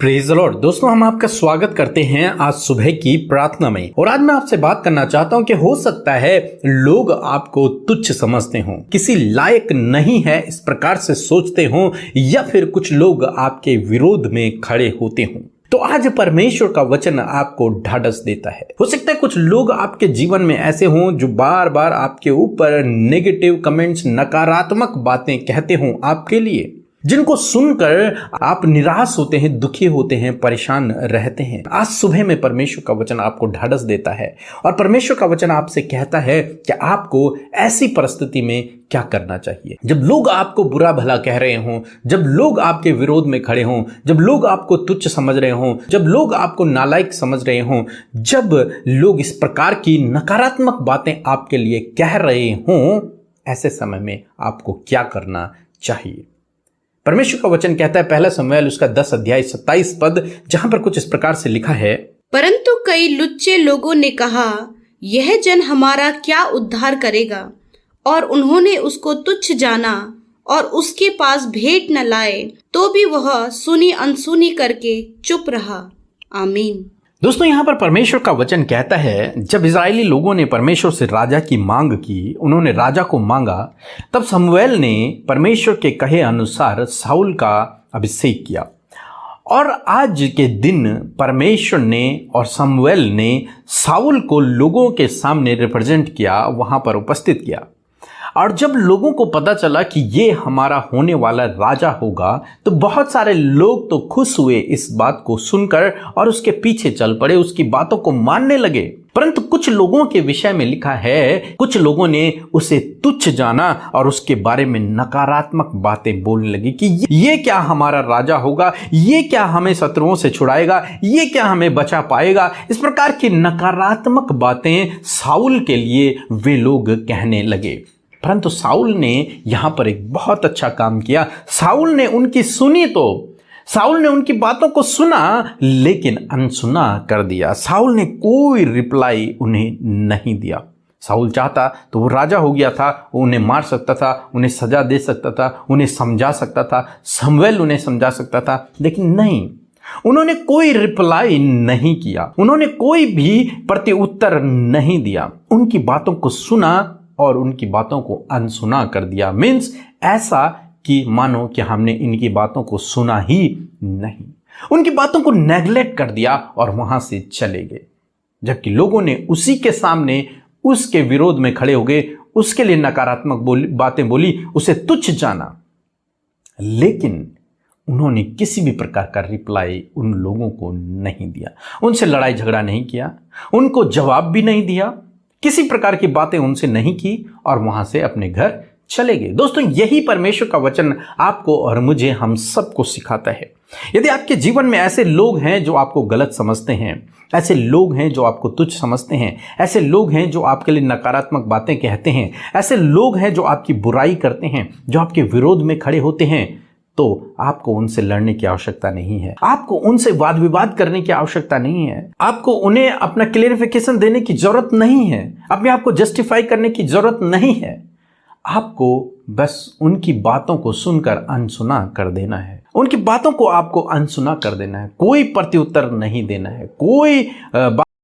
Praise the Lord. दोस्तों, हम आपका स्वागत करते हैं आज सुबह की प्रार्थना में। और आज मैं आपसे बात करना चाहता हूं कि हो सकता है लोग आपको तुच्छ समझते हों, किसी लायक नहीं है इस प्रकार से सोचते हों, या फिर कुछ लोग आपके विरोध में खड़े होते हों। तो आज परमेश्वर का वचन आपको ढाढ़स देता है। हो सकता है कुछ लोग आपके जीवन में ऐसे हों जो बार बार आपके ऊपर नेगेटिव कमेंट्स, नकारात्मक बातें कहते हों आपके लिए, जिनको सुनकर आप निराश होते हैं, दुखी होते हैं, परेशान रहते हैं। आज सुबह में परमेश्वर का वचन आपको ढाढ़स देता है और परमेश्वर का वचन आपसे कहता है कि आपको ऐसी परिस्थिति में क्या करना चाहिए। जब लोग आपको बुरा भला कह रहे हों, जब लोग आपके विरोध में खड़े हों, जब लोग आपको तुच्छ समझ रहे हों, जब लोग आपको नालायक समझ रहे हों, जब लोग इस प्रकार की नकारात्मक बातें आपके लिए कह रहे हों, ऐसे समय में आपको क्या करना चाहिए। परमेश्वर का वचन कहता है, पहला शमूएल उसका 10 अध्याय 27 पद, जहां पर कुछ इस प्रकार से लिखा है, परंतु कई लुच्चे लोगों ने कहा, यह जन हमारा क्या उद्धार करेगा, और उन्होंने उसको तुच्छ जाना और उसके पास भेंट न लाए, तो भी वह सुनी अनसुनी करके चुप रहा। आमीन। दोस्तों, यहाँ पर परमेश्वर का वचन कहता है, जब इजरायली लोगों ने परमेश्वर से राजा की मांग की, उन्होंने राजा को मांगा, तब शमूएल ने परमेश्वर के कहे अनुसार साउल का अभिषेक किया। और आज के दिन परमेश्वर ने और शमूएल ने साउल को लोगों के सामने रिप्रेजेंट किया, वहां पर उपस्थित किया। और जब लोगों को पता चला कि ये हमारा होने वाला राजा होगा, तो बहुत सारे लोग तो खुश हुए इस बात को सुनकर और उसके पीछे चल पड़े, उसकी बातों को मानने लगे। परंतु कुछ लोगों के विषय में लिखा है, कुछ लोगों ने उसे तुच्छ जाना और उसके बारे में नकारात्मक बातें बोलने लगी कि ये क्या हमारा राजा होगा, ये क्या हमें शत्रुओं से छुड़ाएगा, ये क्या हमें बचा पाएगा। इस प्रकार की नकारात्मक बातें साउल के लिए वे लोग कहने लगे। परंतु साउल ने यहां पर एक बहुत अच्छा काम किया। साउल ने उनकी सुनी, तो साउल ने उनकी बातों को सुना, लेकिन अनसुना कर दिया। साउल ने कोई रिप्लाई उन्हें नहीं दिया। साउल चाहता तो वो राजा हो गया था, वो उन्हें मार सकता था, उन्हें सजा दे सकता था, उन्हें समझा सकता था, शमूएल उन्हें समझा सकता था, लेकिन नहीं, उन्होंने कोई रिप्लाई नहीं किया, उन्होंने कोई भी प्रत्युत्तर नहीं दिया। उनकी बातों को सुना और उनकी बातों को अनसुना कर दिया। मीन्स ऐसा कि मानो कि हमने इनकी बातों को सुना ही नहीं, उनकी बातों को नेग्लेक्ट कर दिया और वहां से चले गए। जबकि लोगों ने उसी के सामने उसके विरोध में खड़े हो गए, उसके लिए नकारात्मक बातें बोली, उसे तुच्छ जाना, लेकिन उन्होंने किसी भी प्रकार का रिप्लाई उन लोगों को नहीं दिया, उनसे लड़ाई झगड़ा नहीं किया, उनको जवाब भी नहीं दिया, किसी प्रकार की बातें उनसे नहीं की और वहां से अपने घर चले गए। दोस्तों, यही परमेश्वर का वचन आपको और मुझे, हम सबको सिखाता है। यदि आपके जीवन में ऐसे लोग हैं जो आपको गलत समझते हैं, ऐसे लोग हैं जो आपको तुच्छ समझते हैं, ऐसे लोग हैं जो आपके लिए नकारात्मक बातें कहते हैं, ऐसे लोग हैं जो आपकी बुराई करते हैं, जो आपके विरोध में खड़े होते हैं, तो आपको उनसे लड़ने की आवश्यकता नहीं है, आपको उनसे वाद विवाद करने की आवश्यकता नहीं है, आपको उन्हें अपना क्लेरिफिकेशन देने की जरूरत नहीं है, अपने आप को जस्टिफाई करने की जरूरत नहीं है। आपको बस उनकी बातों को सुनकर अनसुना कर देना है, उनकी बातों को आपको अनसुना कर देना है, कोई प्रत्युत्तर नहीं देना है, कोई